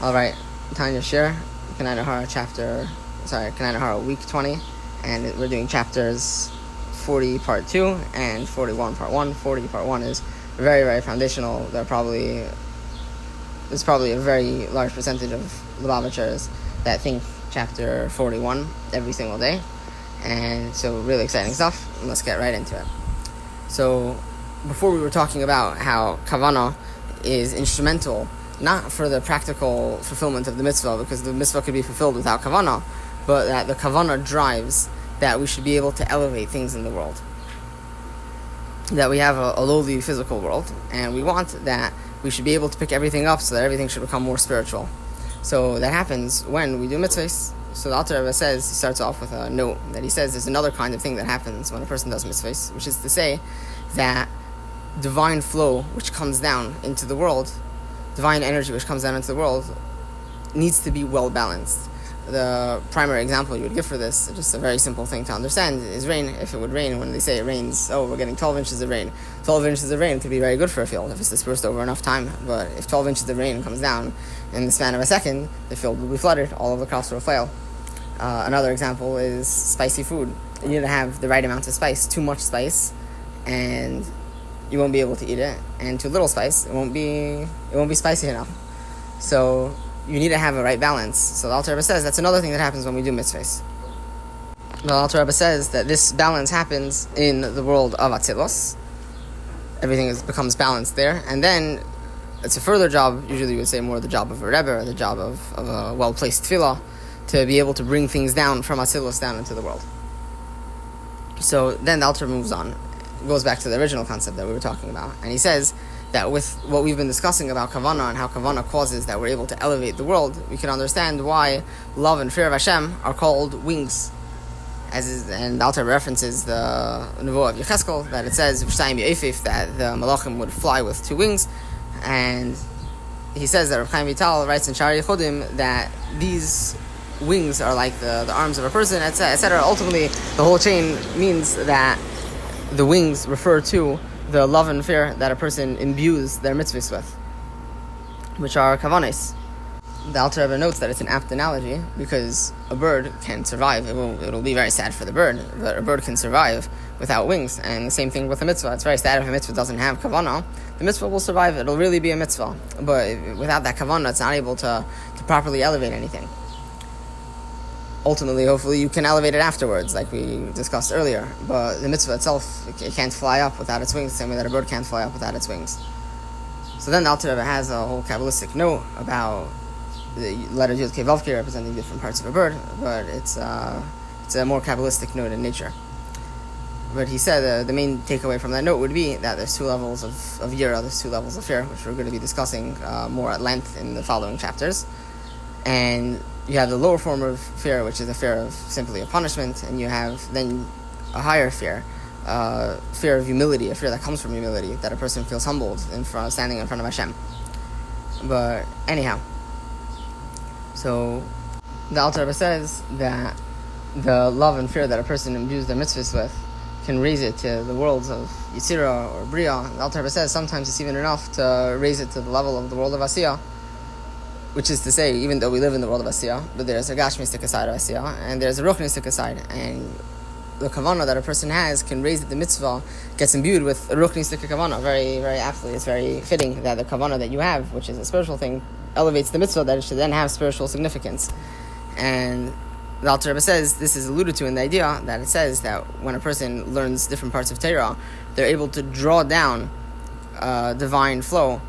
Alright, Tanya Summary Shiur, week 20, and we're doing chapters 40 part 2 and 41 part 1. 40 part 1 is very, very foundational. There's probably a very large percentage of Lubavitchers that think chapter 41 every single day, and so really exciting stuff. Let's get right into it. So before we were talking about how Kavanah is instrumental not for the practical fulfillment of the mitzvah, because the mitzvah could be fulfilled without kavanah, but that the kavanah drives that we should be able to elevate things in the world. That we have a lowly physical world, and we want that we should be able to pick everything up so that everything should become more spiritual. So that happens when we do mitzvahs. So the Alter Rebbe says, he starts off with a note that he says there's another kind of thing that happens when a person does mitzvahs, which is to say that divine flow which comes down into the world, divine energy which comes down into the world, needs to be well balanced. The primary example you would give for this, just a very simple thing to understand, is rain. If it would rain, when they say it rains, we're getting 12 inches of rain. 12 inches of rain could be very good for a field if it's dispersed over enough time, but if 12 inches of rain comes down in the span of a second, the field will be flooded, all of the crops will fail. Another example is spicy food. You need to have the right amount of spice. Too much spice, and you won't be able to eat it, and too little spice, it won't be spicy enough. So you need to have a right balance. So the Alter Rebbe says that's another thing that happens when we do mitzvahs. The Alter Rebbe says that this balance happens in the world of Atzilus. Everything becomes balanced there, and then it's a further job, usually you would say more the job of a Rebbe, or the job of a well-placed tefillah, to be able to bring things down from Atzilus down into the world. So then the Alter Rebbe moves on, goes back to the original concept that we were talking about, and he says that with what we've been discussing about kavanah and how kavanah causes that we're able to elevate the world, we can understand why love and fear of Hashem are called wings. And the Alter references the Nevuah of Yecheskel, that it says that the Malachim would fly with two wings, and he says that Reb Chaim Vital writes in Shari Chodim that these wings are like the arms of a person, etc. Ultimately, the whole chain means that the wings refer to the love and fear that a person imbues their mitzvahs with, which are kavanis. The Alter Rebbe notes that it's an apt analogy because a bird can survive. It'll be very sad for the bird, but a bird can survive without wings. And the same thing with a mitzvah. It's very sad if a mitzvah doesn't have kavanah. The mitzvah will survive. It'll really be a mitzvah. But without that kavanah, it's not able to properly elevate anything. Ultimately, hopefully, you can elevate it afterwards, like we discussed earlier. But the mitzvah itself, it can't fly up without its wings, the same way that a bird can't fly up without its wings. So then the Alter Rebbe has a whole Kabbalistic note about the letter Yud Kei Vav Kei representing different parts of a bird, but it's a more Kabbalistic note in nature. But he said the main takeaway from that note would be that there's two levels of yira, there's two levels of fear, which we're going to be discussing more at length in the following chapters. And you have the lower form of fear, which is a fear of simply a punishment, and you have then a higher fear, fear of humility, a fear that comes from humility, that a person feels humbled standing in front of Hashem. But anyhow, so the Alter Rebbe says that the love and fear that a person imbues their mitzvahs with can raise it to the worlds of Yitzira or Bria. The Alter Rebbe says sometimes it's even enough to raise it to the level of the world of Asiyah, which is to say, even though we live in the world of Asiyah, but there's a Gashmistic side of Asiyah, and there's a Ruchnistic side, and the kavanah that a person has can raise that the mitzvah gets imbued with a Ruchnistic kavanah. Very, very aptly, it's very fitting that the kavanah that you have, which is a spiritual thing, elevates the mitzvah, that it should then have spiritual significance. And the Alter Rebbe says, this is alluded to in the idea that it says that when a person learns different parts of Torah, they're able to draw down divine flow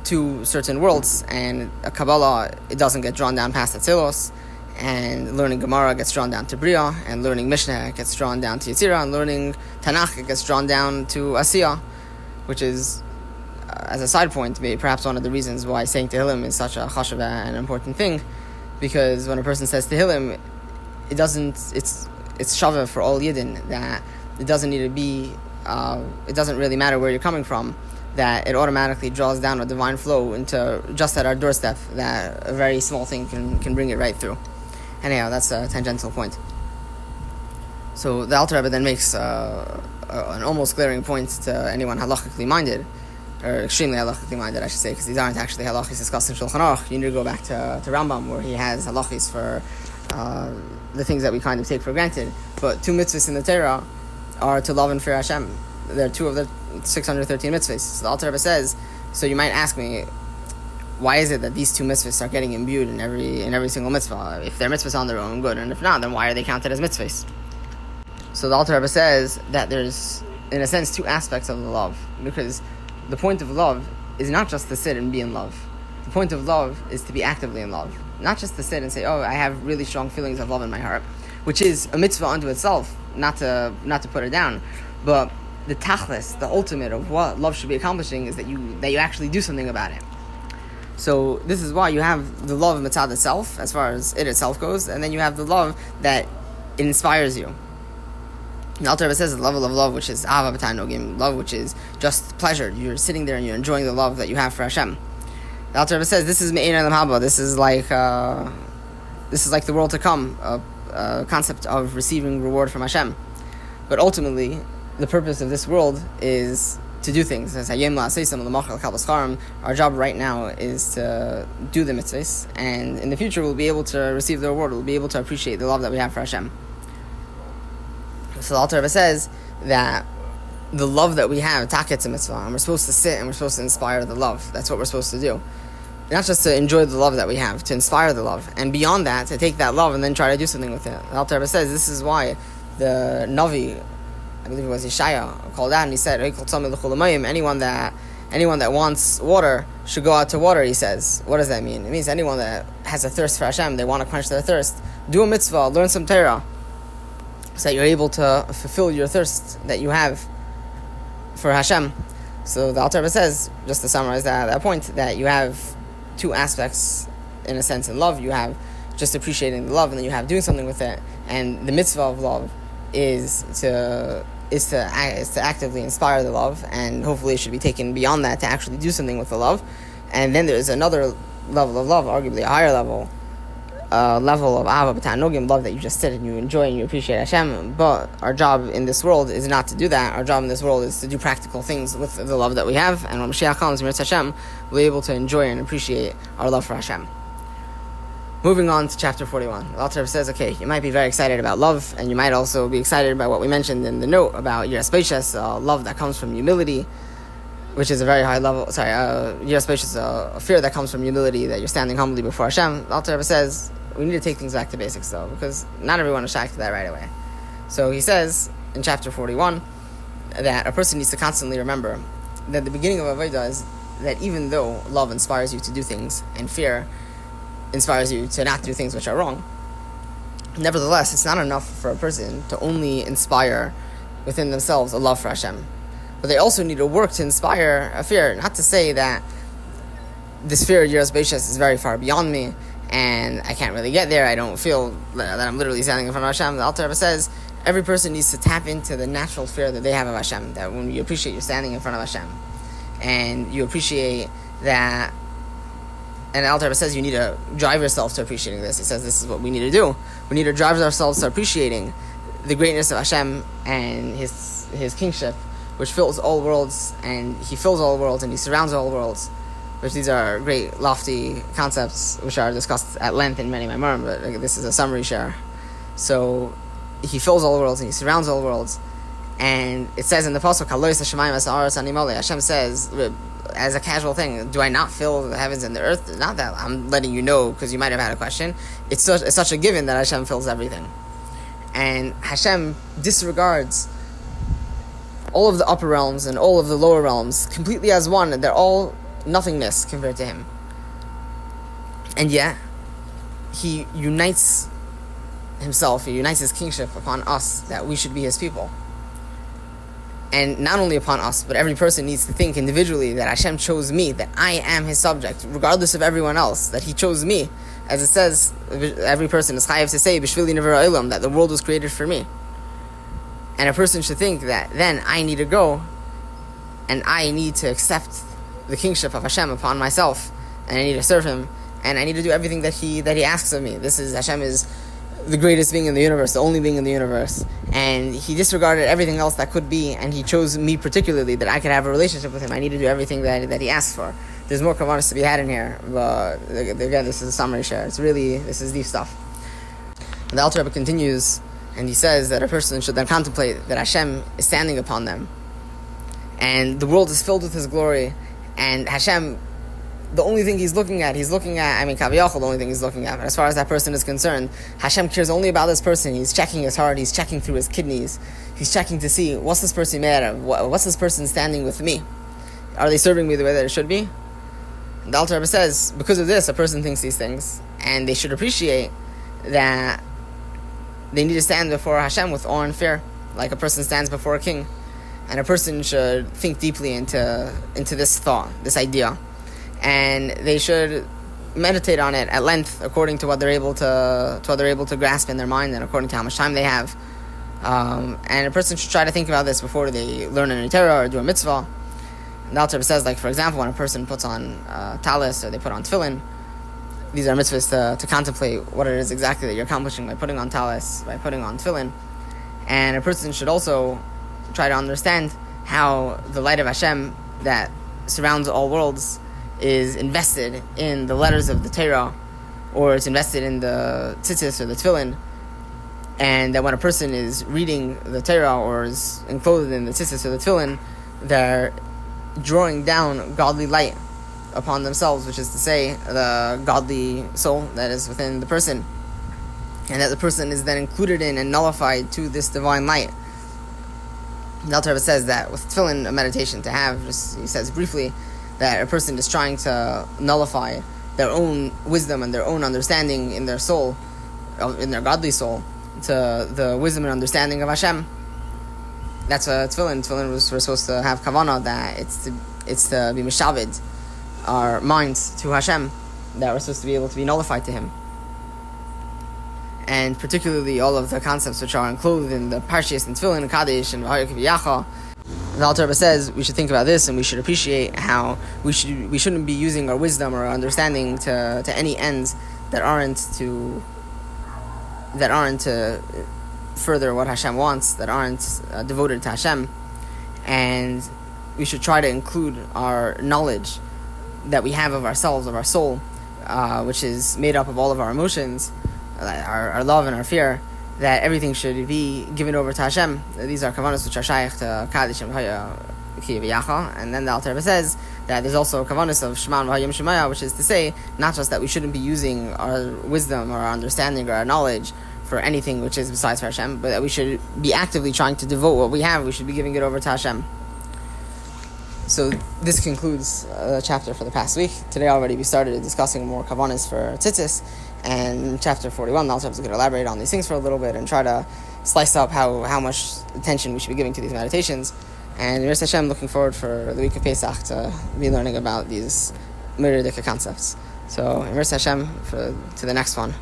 to certain worlds, and a Kabbalah, it doesn't get drawn down past Atzilos, and learning Gemara gets drawn down to Bria, and learning Mishnah gets drawn down to Yitzira, and learning Tanakh it gets drawn down to Asiyah, which is, as a side point, maybe perhaps one of the reasons why saying Tehillim is such a chashuv and important thing, because when a person says Tehillim, it's shaveh for all Yidden, that it doesn't need to be, it doesn't really matter where you're coming from, that it automatically draws down a divine flow into just at our doorstep, that a very small thing can bring it right through. Anyhow, that's a tangential point. So the Alter Rebbe then makes an almost glaring point to anyone halachically minded, or extremely halachically minded, I should say, because these aren't actually halachis discussed in Shulchan Aruch. You need to go back to Rambam, where he has halachis for the things that we kind of take for granted. But 2 mitzvahs in the Torah are to love and fear Hashem. They're 2 of the 613 mitzvahs. So the Alter Rebbe says, so you might ask me, why is it that these 2 mitzvahs are getting imbued in every single mitzvah? If they're mitzvahs on their own, good, and if not, then why are they counted as mitzvahs? So the Alter Rebbe says that there's, in a sense, 2 aspects of the love, because the point of love is not just to sit and be in love. The point of love is to be actively in love, not just to sit and say, oh, I have really strong feelings of love in my heart, which is a mitzvah unto itself, not to put it down, but the tachlis, the ultimate of what love should be accomplishing, is that you actually do something about it. So this is why you have the love of mitzvah itself, as far as it itself goes, and then you have the love that it inspires you. The Alter Rebbe says the level of love, which is ahava b'ta'an nogim, love which is just pleasure. You're sitting there and you're enjoying the love that you have for Hashem. The Alter Rebbe says this is me'ein olam haba. This is like the world to come, a concept of receiving reward from Hashem. But ultimately, the purpose of this world is to do things. Our job right now is to do the mitzvahs, and in the future we'll be able to receive the reward. We'll be able to appreciate the love that we have for Hashem. So the Alter Rebbe says that the love that we have, taket's a mitzvah, and we're supposed to sit and we're supposed to inspire the love. That's what we're supposed to do. Not just to enjoy the love that we have, to inspire the love. And beyond that, to take that love and then try to do something with it. The Alter Rebbe says this is why the Navi, I believe it was Yeshaya, called out and he said, anyone that wants water should go out to water, he says. What does that mean? It means anyone that has a thirst for Hashem, they want to quench their thirst, do a mitzvah, learn some Torah, so that you're able to fulfill your thirst that you have for Hashem. So the Alter Rebbe says, just to summarize that point, that you have 2 aspects, in a sense, in love. You have just appreciating the love, and then you have doing something with it. And the mitzvah of love is to actively inspire the love, and hopefully it should be taken beyond that to actually do something with the love. And then there's another level of love, arguably a higher level of ahava b'ta'an nogim, love that you just sit and you enjoy and you appreciate Hashem. But our job in this world is not to do that. Our job in this world is to do practical things with the love that we have, and when Mashiach comes, Mirat Hashem, we'll be able to enjoy and appreciate our love for Hashem. Moving on to chapter 41. The Alter Rebbe says, okay, you might be very excited about love, and you might also be excited by what we mentioned in the note about yiras beishas, love that comes from humility, which is a very high level, yiras beishas, a fear that comes from humility, that you're standing humbly before Hashem. The Alter Rebbe says, we need to take things back to basics though, because not everyone is shocked to that right away. So he says, in chapter 41, that a person needs to constantly remember that the beginning of Avodah is that even though love inspires you to do things, and fear inspires you to not do things which are wrong, nevertheless, it's not enough for a person to only inspire within themselves a love for Hashem. But they also need to work to inspire a fear. Not to say that this fear of yiras beishas is very far beyond me, and I can't really get there. I don't feel that I'm literally standing in front of Hashem. The Alter Rebbe says every person needs to tap into the natural fear that they have of Hashem. That when you appreciate you're standing in front of Hashem, and you appreciate that. And the Alter Rebbe says you need to drive yourself to appreciating this. He says this is what we need to do. We need to drive ourselves to appreciating the greatness of Hashem and His kingship, which fills all worlds, and He fills all worlds, and He surrounds all worlds. Which these are great, lofty concepts, which are discussed at length in many Maimarim, but this is a summary shiur. So He fills all worlds and He surrounds all worlds, and it says in the pasuk, Hashem says, as a casual thing, do I not fill the heavens and the earth? Not that I'm letting you know because you might have had a question. It's such a given that Hashem fills everything, and Hashem disregards all of the upper realms and all of the lower realms completely as one. They're all nothingness compared to Him, and yet He unites Himself, He unites His kingship upon us, that we should be His people. And not only upon us, but every person needs to think individually that Hashem chose me, that I am His subject, regardless of everyone else, that He chose me. As it says, every person is chayav to say, B'shvili nevera olam, that the world was created for me. And a person should think that then I need to go and I need to accept the kingship of Hashem upon myself, and I need to serve Him, and I need to do everything that He asks of me. This is, Hashem is the greatest being in the universe, the only being in the universe, and he disregarded everything else that could be, and he chose me particularly, that I could have a relationship with him. I need to do everything that he asked for. There's more kavanas to be had in here, but again, this is a summary shiur. This is deep stuff. And the Alter Rebbe continues, and he says that a person should then contemplate that Hashem is standing upon them, and the world is filled with His glory, and Hashem, the only thing He's looking at, Kaviyachol, the only thing He's looking at. But as far as that person is concerned, Hashem cares only about this person. He's checking his heart, He's checking through his kidneys, He's checking to see, what's this person made of? What's this person standing with me? Are they serving me the way that it should be? And the Alter Rebbe says, because of this, a person thinks these things, and they should appreciate that they need to stand before Hashem with awe and fear, like a person stands before a king. And a person should think deeply into this thought, this idea. And they should meditate on it at length, according to what they're able to grasp in their mind, and according to how much time they have. And a person should try to think about this before they learn a new Torah or do a mitzvah. And the Alter Rebbe says, like, for example, when a person puts on talis or they put on tefillin, these are mitzvahs to contemplate what it is exactly that you're accomplishing by putting on talis, by putting on tefillin. And a person should also try to understand how the light of Hashem that surrounds all worlds is invested in the letters of the Torah, or it's invested in the tzitzis or the tefillin, and that when a person is reading the Torah or is enclosed in the tzitzis or the tefillin, they're drawing down godly light upon themselves, which is to say, the godly soul that is within the person, and that the person is then included in and nullified to this divine light. The Alter Rebbe says that with tefillin, a meditation to have, he says briefly, that a person is trying to nullify their own wisdom and their own understanding in their soul, in their godly soul, to the wisdom and understanding of Hashem. That's what tefillin. Tefillin we're supposed to have kavanah, that it's to be mishaved our minds to Hashem, that we're supposed to be able to be nullified to Him. And particularly all of the concepts which are enclosed in the Parshas and Tefillin and Kaddish and V'haya K'viyacha. The Alter Rebbe says we should think about this, and we should appreciate how we shouldn't be using our wisdom or our understanding to any ends that aren't to further what Hashem wants, that aren't devoted to Hashem. And we should try to include our knowledge that we have of ourselves, of our soul, which is made up of all of our emotions, our love and our fear, that everything should be given over to Hashem. These are kavanos which are shaykh to Kaddish and V'haya K'viyacha. And then the Alter Rebbe says that there's also kavanos of Shema and V'hayim Shemaya, which is to say, not just that we shouldn't be using our wisdom or our understanding or our knowledge for anything which is besides for Hashem, but that we should be actively trying to devote what we have. We should be giving it over to Hashem. So this concludes the chapter for the past week. Today already we started discussing more kavanos for tzitzis, and in chapter 41 the Alter Rebbe is going to elaborate on these things for a little bit and try to slice up how much attention we should be giving to these meditations. And Yiras Hashem, looking forward for the week of Pesach to be learning about these Mirudika concepts. So Yiras Hashem to the next one.